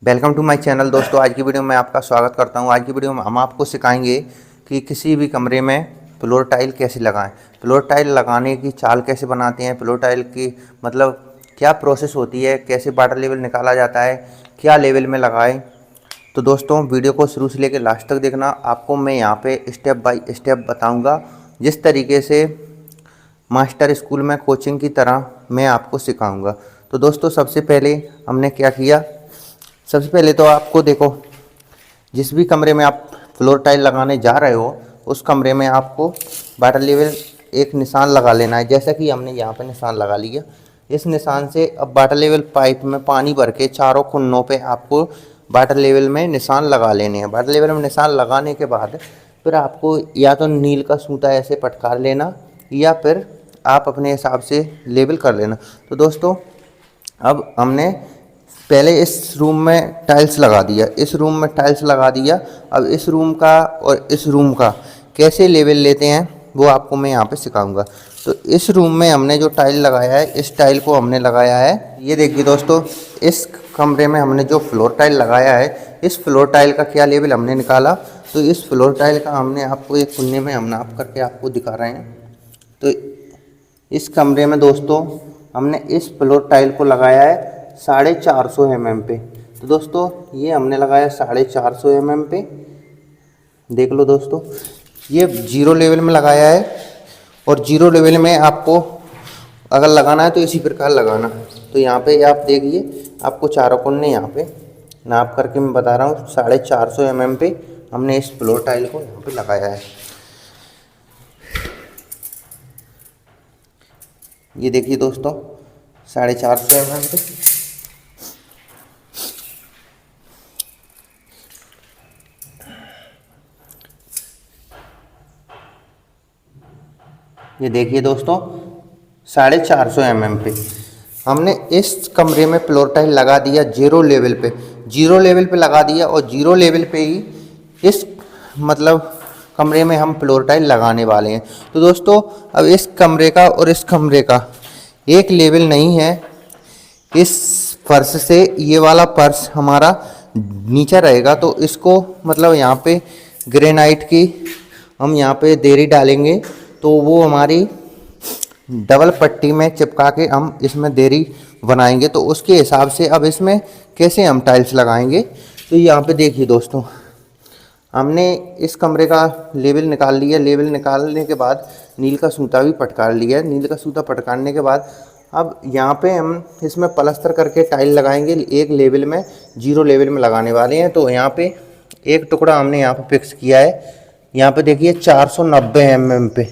Welcome to my channel. दोस्तों आज की वीडियो में आपका स्वागत करता हूं। आज की वीडियो में हम आपको सिखाएंगे कि किसी भी कमरे में फ्लोर टाइल कैसे लगाएं, फ्लोर टाइल लगाने की चाल कैसे बनाते हैं, फ्लोर टाइल की मतलब क्या प्रोसेस होती है, कैसे वाटर लेवल निकाला जाता है, क्या लेवल में लगाएं। तो दोस्तों वीडियो को शुरू से लेकर लास्ट तक देखना। आपको मैं यहाँ पे स्टेप बाय स्टेप बताऊँगा, जिस तरीके से मास्टर स्कूल में कोचिंग की तरह मैं आपको सिखाऊँगा। तो दोस्तों सबसे पहले हमने क्या किया, सबसे पहले तो आपको देखो, जिस भी कमरे में आप फ्लोर टाइल लगाने जा रहे हो उस कमरे में आपको वाटर लेवल एक निशान लगा लेना है। जैसा कि हमने यहाँ पे निशान लगा लिया। इस निशान से अब वाटर लेवल पाइप में पानी भर के चारों कुन्नों पे आपको वाटर लेवल में निशान लगा लेने हैं। वाटर लेवल में निशान लगाने के बाद फिर आपको या तो नील का सूता ऐसे पटकार लेना या फिर आप अपने हिसाब से लेवल कर लेना। तो दोस्तों अब हमने पहले इस रूम में टाइल्स लगा दिया, इस रूम में टाइल्स लगा दिया। अब इस रूम का और इस रूम का कैसे लेवल लेते हैं वो आपको मैं यहाँ पे सिखाऊंगा। तो इस रूम में हमने जो टाइल लगाया है, इस टाइल को हमने लगाया है, ये देखिए दोस्तों, इस कमरे में हमने जो फ्लोर टाइल लगाया है, इस फ्लोर टाइल का क्या लेवल हमने निकाला। तो इस फ्लोर टाइल का हमने आपको एक कुन्ने में हम नाप करके आपको दिखा रहे हैं। तो इस कमरे में दोस्तों हमने इस फ्लोर टाइल को लगाया है 450 mm पे। तो दोस्तों ये हमने लगाया 450 mm पे। देख लो दोस्तों, ये जीरो लेवल में लगाया है और जीरो लेवल में आपको अगर लगाना है तो इसी प्रकार लगाना। तो यहाँ पे आप देखिए, आपको चारों कोने यहाँ पे नाप करके मैं बता रहा हूँ 450 mm पे हमने इस फ्लोर टाइल को यहाँ पे लगाया है। ये देखिए दोस्तों 450 mm पे। ये देखिए दोस्तों 450 mm पे हमने इस कमरे में फ्लोर टाइल लगा दिया। जीरो लेवल पे, जीरो लेवल पे लगा दिया और जीरो लेवल पे ही इस मतलब कमरे में हम फ्लोर टाइल लगाने वाले हैं। तो दोस्तों अब इस कमरे का और इस कमरे का एक लेवल नहीं है। इस फर्श से ये वाला फर्श हमारा नीचे रहेगा, तो इसको मतलब यहाँ पे ग्रेनाइट की हम यहाँ पे देरी डालेंगे, तो वो हमारी डबल पट्टी में चिपका के हम इसमें देरी बनाएंगे। तो उसके हिसाब से अब इसमें कैसे हम टाइल्स लगाएंगे। तो यहाँ पे देखिए दोस्तों, हमने इस कमरे का लेवल निकाल लिया। लेवल निकालने के बाद नील का सूता भी पटकार लिया। नील का सूता पटकारने के बाद अब यहाँ पे हम इसमें प्लास्टर करके टाइल लगाएंगे। एक लेवल में, जीरो लेवल में लगाने वाले हैं। तो यहाँ पे एक टुकड़ा हमने यहाँ पे फिक्स किया है। यहाँ पे देखिए 490 mm पे,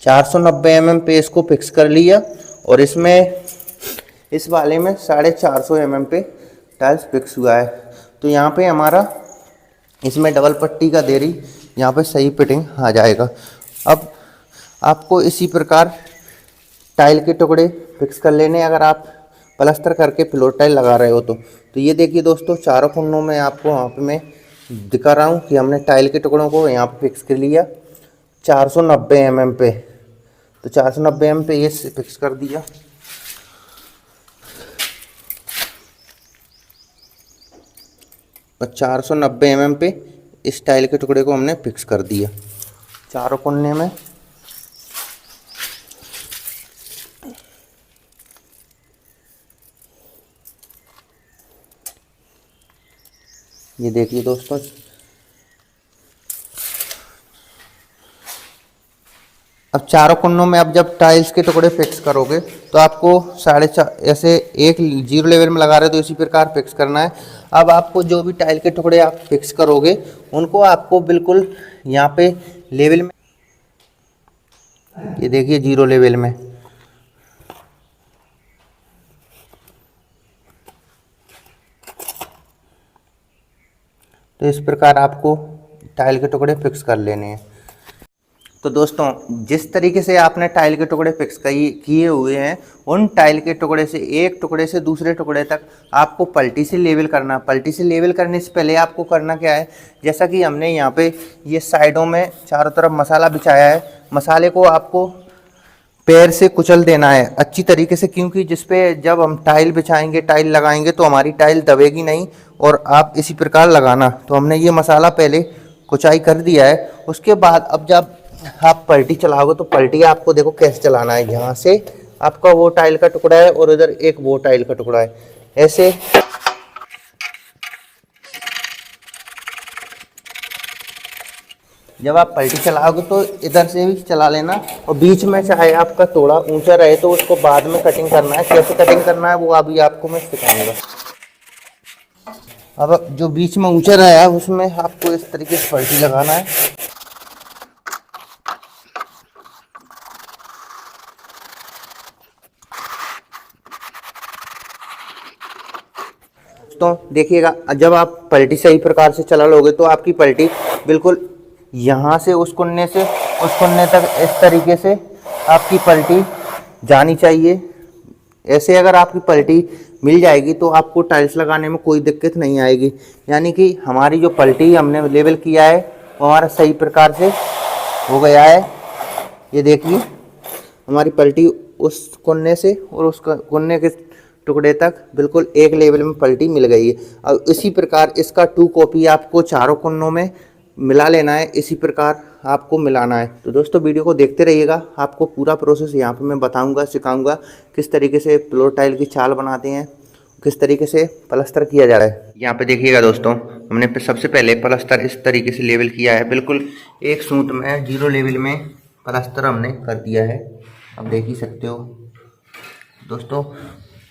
490 mm पे इसको फिक्स कर लिया और इसमें इस वाले में 450 mm पे टाइल्स फिक्स हुआ है। तो यहाँ पे हमारा इसमें डबल पट्टी का देरी यहाँ पे सही फिटिंग आ जाएगा। अब आपको इसी प्रकार टाइल के टुकड़े फिक्स कर लेने, अगर आप प्लास्टर करके फ्लोर टाइल लगा रहे हो तो ये देखिए दोस्तों, चारों कोनों में आपको वहाँ पे मैं दिखा रहा हूँ कि हमने टाइल के टुकड़ों को यहाँ पे फिक्स कर लिया 490 mm पे। तो 490 mm पे ये फिक्स कर दिया। और 490 mm पे इस टाइल के टुकड़े को हमने फिक्स कर दिया चारों कोने में। ये देखिए दोस्तों, अब चारों कोनों में अब जब टाइल्स के टुकड़े फिक्स करोगे तो आपको 4.5 ऐसे एक जीरो लेवल में लगा रहे हो तो इसी प्रकार फिक्स करना है। अब आपको जो भी टाइल के टुकड़े आप फिक्स करोगे उनको आपको बिल्कुल यहाँ पे लेवल में, ये देखिए जीरो लेवल में, तो इस प्रकार आपको टाइल के टुकड़े फिक्स कर लेने हैं। तो दोस्तों जिस तरीके से आपने टाइल के टुकड़े फिक्स किए हुए हैं, उन टाइल के टुकड़े से एक टुकड़े से दूसरे टुकड़े तक आपको पलटी से लेवल करना। पलटी से लेवल करने से पहले आपको करना क्या है, जैसा कि हमने यहाँ पे ये साइडों में चारों तरफ मसाला बिछाया है, मसाले को आपको पैर से कुचल देना है अच्छी तरीके से, क्योंकि जिस पे जब हम टाइल बिछाएंगे, टाइल लगाएंगे तो हमारी टाइल दबेगी नहीं। और आप इसी प्रकार लगाना। तो हमने ये मसाला पहले कुचाई कर दिया है। उसके बाद अब जब आप पलटी चलाओगे तो पलटी आपको देखो कैसे चलाना है। यहाँ से आपका वो टाइल का टुकड़ा है और इधर एक वो टाइल का टुकड़ा है, ऐसे जब आप पलटी चलाओगे तो इधर से भी चला लेना। और बीच में चाहे आपका थोड़ा ऊंचा रहे तो उसको बाद में कटिंग करना है। कैसे कटिंग करना है वो अभी आपको मैं सिखाऊंगा। अब जो बीच में ऊंचा रहा है उसमें आपको इस तरीके से पलटी लगाना है। तो देखिएगा, जब आप पलटी सही प्रकार से चला लोगे तो आपकी पलटी बिल्कुल यहाँ से उस कुन्ने से उस कुन्ने तक इस तरीके से आपकी पलटी जानी चाहिए। ऐसे अगर आपकी पलटी मिल जाएगी तो आपको टाइल्स लगाने में कोई दिक्कत नहीं आएगी। यानी कि हमारी जो पलटी हमने लेवल किया है वो हमारा सही प्रकार से हो गया है। ये देखिए हमारी पलटी उस कोने से और उस कोने के टुकड़े तक बिल्कुल एक लेवल में पलटी मिल गई है। और इसी प्रकार इसका 2 कॉपी आपको चारों कोनों में मिला लेना है। इसी प्रकार आपको मिलाना है। तो दोस्तों वीडियो को देखते रहिएगा, आपको पूरा प्रोसेस यहाँ पे मैं बताऊंगा, सिखाऊंगा किस तरीके से फ्लोर टाइल की चाल बनाते हैं, किस तरीके से प्लास्टर किया जा रहा है। यहाँ पे देखिएगा दोस्तों, हमने सबसे पहले प्लास्टर इस तरीके से लेवल किया है। बिल्कुल एक सूत में 0 लेवल में प्लास्टर हमने कर दिया है। अब देख ही सकते हो दोस्तों।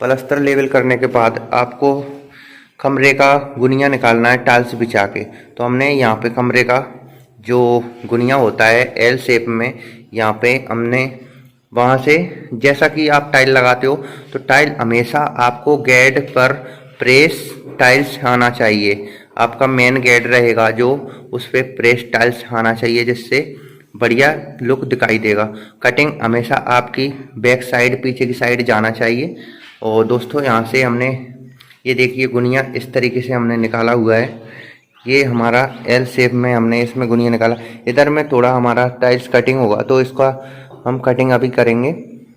प्लास्टर लेवल करने के बाद आपको कमरे का गुनिया निकालना है टाइल्स बिछा के। तो हमने यहाँ पे कमरे का जो गुनिया होता है एल शेप में, यहाँ पे हमने वहाँ से जैसा कि आप टाइल लगाते हो तो टाइल हमेशा आपको गेड पर प्रेस टाइल्स आना चाहिए। आपका मेन गेड रहेगा जो उस पर प्रेस टाइल्स आना चाहिए, जिससे बढ़िया लुक दिखाई देगा। कटिंग हमेशा आपकी बैक साइड पीछे की साइड जाना चाहिए। और दोस्तों यहाँ से हमने ये देखिए गुनिया इस तरीके से हमने निकाला हुआ है। ये हमारा एल शेप में हमने इसमें गुनिया निकाला। इधर में थोड़ा हमारा टाइल्स कटिंग होगा तो इसका हम कटिंग अभी करेंगे।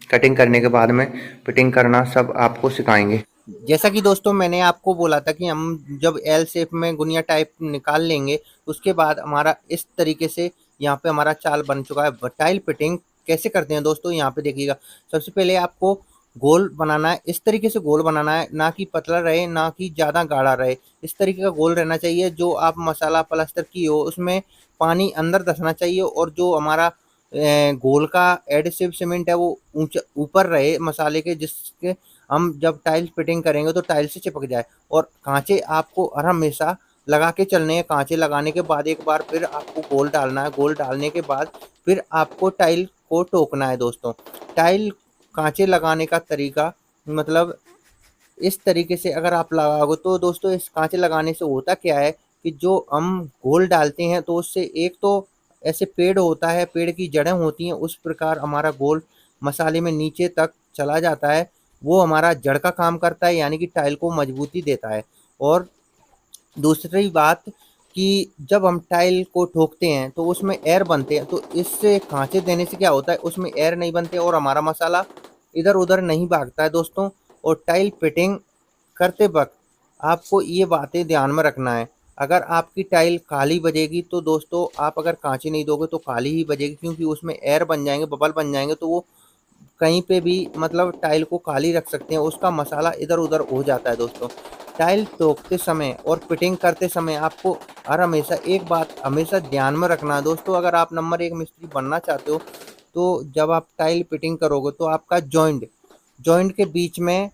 कटिंग करने के बाद में फिटिंग करना सब आपको सिखाएंगे। जैसा कि दोस्तों मैंने आपको बोला था कि हम जब एल शेप में गुनिया टाइप निकाल लेंगे उसके बाद हमारा इस तरीके से यहाँ पे हमारा चाल बन चुका है। टाइल फिटिंग कैसे करते हैं दोस्तों, यहाँ पे देखिएगा। सबसे पहले आपको गोल बनाना है, इस तरीके से गोल बनाना है, ना कि पतला रहे ना कि ज़्यादा गाढ़ा रहे। इस तरीके का गोल रहना चाहिए। जो आप मसाला प्लास्टर की हो उसमें पानी अंदर धंसना चाहिए और जो हमारा गोल का एडहेसिव सीमेंट है वो ऊंचा ऊपर रहे मसाले के, जिसके हम जब टाइल फिटिंग करेंगे तो टाइल से चिपक जाए। और कांचे आपको हर हमेशा लगा के चलने हैं। कांचे लगाने के बाद एक बार फिर आपको गोल डालना है। गोल डालने के बाद फिर आपको टाइल को ठोकना है दोस्तों। टाइल कांचे लगाने का तरीका मतलब इस तरीके से अगर आप लगाओगे तो दोस्तों इस कांचे लगाने से होता क्या है कि जो हम गोल डालते हैं तो उससे एक तो ऐसे पेड़ होता है, पेड़ की जड़ें होती हैं, उस प्रकार हमारा गोल मसाले में नीचे तक चला जाता है। वो हमारा जड़ का काम करता है, यानी कि टाइल को मजबूती देता है। और दूसरी बात कि जब हम टाइल को ठोकते हैं तो उसमें एयर बनते हैं, तो इससे कांचे देने से क्या होता है उसमें एयर नहीं बनते और हमारा मसाला इधर उधर नहीं भागता है दोस्तों। और टाइल फिटिंग करते वक्त आपको ये बातें ध्यान में रखना है। अगर आपकी टाइल काली बजेगी तो दोस्तों आप अगर कांचे नहीं दोगे तो काली ही बजेगी, क्योंकि उसमें एयर बन जाएंगे, बबल बन जाएंगे, तो वो कहीं पे भी मतलब टाइल को काली रख सकते हैं, उसका मसाला इधर उधर हो जाता है दोस्तों। टाइल ठोकते समय और फिटिंग करते समय आपको हर हमेशा एक बात हमेशा ध्यान में रखना है दोस्तों। अगर आप नंबर 1 मिस्त्री बनना चाहते हो तो जब आप टाइल फिटिंग करोगे तो आपका जॉइंट के बीच में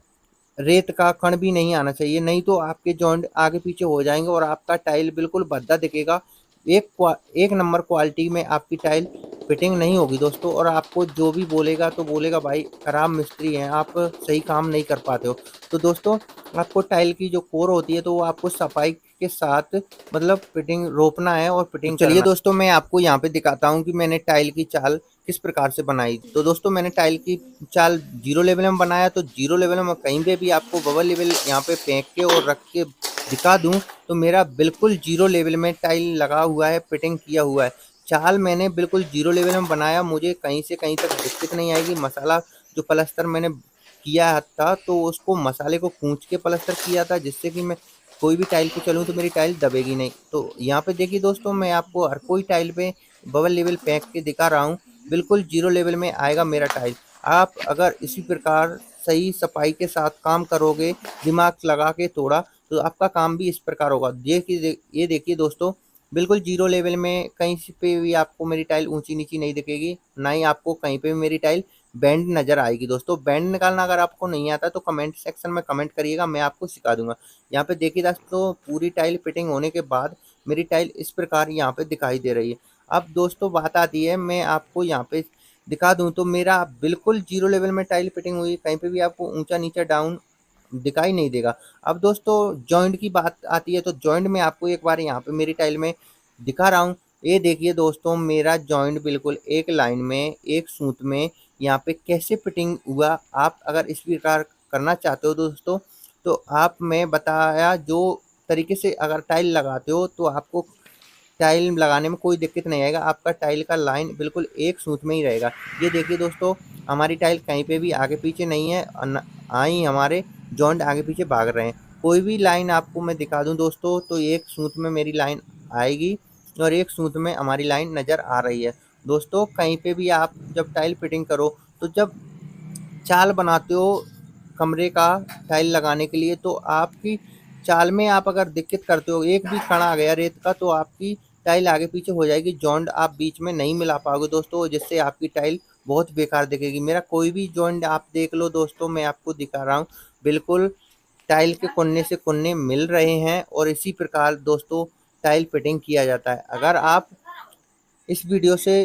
रेत का कण भी नहीं आना चाहिए, नहीं तो आपके जॉइंट आगे पीछे हो जाएंगे और आपका टाइल बिल्कुल भद्दा दिखेगा। एक नंबर क्वालिटी में आपकी टाइल फिटिंग नहीं होगी दोस्तों। और आपको जो भी बोलेगा तो बोलेगा भाई खराब मिस्त्री हैं, आप सही काम नहीं कर पाते हो। तो दोस्तों आपको टाइल की जो कोर होती है तो वो आपको सफाई के साथ मतलब फिटिंग रोपना है और फिटिंग चलिए दोस्तों मैं आपको यहाँ पे दिखाता हूँ कि मैंने टाइल की चाल किस प्रकार से बनाई। तो दोस्तों मैंने टाइल की चाल 0 लेवल में बनाया। तो 0 लेवल में कहीं पे भी आपको बबल लेवल यहाँ पे फेंक के और रख के दिखा दूं तो मेरा बिल्कुल 0 लेवल में टाइल लगा हुआ है, फिटिंग किया हुआ है। चाल मैंने बिल्कुल ज़ीरो लेवल में बनाया, मुझे कहीं से कहीं तक दिक्कत नहीं आएगी। मसाला जो प्लास्टर मैंने किया था, तो उसको मसाले को कूच के प्लास्टर किया था, जिससे कि मैं कोई भी टाइल पे चलूँ तो मेरी टाइल दबेगी नहीं। तो यहाँ पे देखिए दोस्तों, मैं आपको हर कोई टाइल पे बबल लेवल फेंक के दिखा रहा हूँ, बिल्कुल ज़ीरो लेवल में आएगा मेरा टाइल। आप अगर इसी प्रकार सही सफाई के साथ काम करोगे, दिमाग लगा के थोड़ा, तो आपका काम भी इस प्रकार होगा। ये देखिए दोस्तों, बिल्कुल ज़ीरो लेवल में कहीं से पे भी आपको मेरी टाइल ऊँची-नीची नहीं दिखेगी, ना ही आपको कहीं पे भी मेरी टाइल बैंड नज़र आएगी। दोस्तों, बैंड निकालना अगर आपको नहीं आता तो कमेंट सेक्शन में कमेंट करिएगा, मैं आपको सिखा दूँगा। यहाँ पे देखिए दोस्तों, पूरी टाइल फिटिंग होने के बाद मेरी टाइल इस प्रकार यहाँ पे दिखाई दे रही है। अब दोस्तों बात आती है, मैं आपको यहाँ पे दिखा दूँ तो मेरा बिल्कुल ज़ीरो लेवल में टाइल फिटिंग हुई है, कहीं पे भी आपको ऊँचा-नीचा डाउन दिखाई नहीं देगा। अब दोस्तों जॉइंट की बात आती है, तो जॉइंट में आपको एक बार यहाँ पे मेरी टाइल में दिखा रहा हूँ। ये देखिए दोस्तों, मेरा जॉइंट बिल्कुल एक लाइन में, एक सूत में यहाँ पे कैसे फिटिंग हुआ। आप अगर इस प्रकार करना चाहते हो दोस्तों, तो आप मैं बताया जो तरीके से अगर टाइल लगाते हो, तो आपको टाइल लगाने में कोई दिक्कत नहीं आएगा। आपका टाइल का लाइन बिल्कुल एक सूत में ही रहेगा। ये देखिए दोस्तों, हमारी टाइल कहीं पे भी आगे पीछे नहीं है, ना ही हमारे जॉइंट आगे पीछे भाग रहे हैं। कोई भी लाइन आपको मैं दिखा दूं दोस्तों, तो एक सूत में मेरी लाइन आएगी और एक सूत में हमारी लाइन नज़र आ रही है। दोस्तों, कहीं पे भी आप जब टाइल फिटिंग करो, तो जब चाल बनाते हो कमरे का टाइल लगाने के लिए, तो आपकी चाल में आप अगर दिक्कत करते हो, एक भी कण आ गया रेत का, तो आपकी टाइल आगे पीछे हो जाएगी, जॉइंट आप बीच में नहीं मिला पाओगे दोस्तों, जिससे आपकी टाइल बहुत बेकार दिखेगी। मेरा कोई भी जॉइंट आप देख लो दोस्तों, मैं आपको दिखा रहा हूँ, बिल्कुल टाइल के कोने से कोने मिल रहे हैं, और इसी प्रकार दोस्तों टाइल फिटिंग किया जाता है। अगर आप इस वीडियो से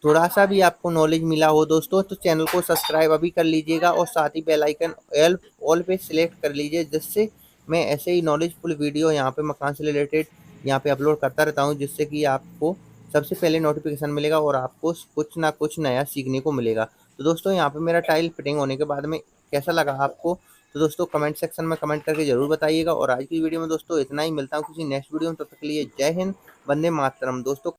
थोड़ा-सा भी आपको नॉलेज मिला हो दोस्तों, तो चैनल को सब्सक्राइब अभी कर लीजिएगा और साथ ही बेल आइकन ऑल पे सिलेक्ट कर लीजिए, जिससे मैं ऐसे ही नॉलेजफुल वीडियो यहाँ पे मकान से रिलेटेड यहाँ पे अपलोड करता रहता हूँ, जिससे कि आपको सबसे पहले नोटिफिकेशन मिलेगा और आपको कुछ ना कुछ नया सीखने को मिलेगा। तो दोस्तों, यहाँ पे मेरा टाइल फिटिंग होने के बाद में कैसा लगा आपको? तो दोस्तों कमेंट सेक्शन में कमेंट करके ज़रूर बताइएगा, और आज की वीडियो में दोस्तों इतना ही। मिलता हूँ किसी नेक्स्ट वीडियो में, तब तक के लिए जय हिंद, वंदे मातरम दोस्तों।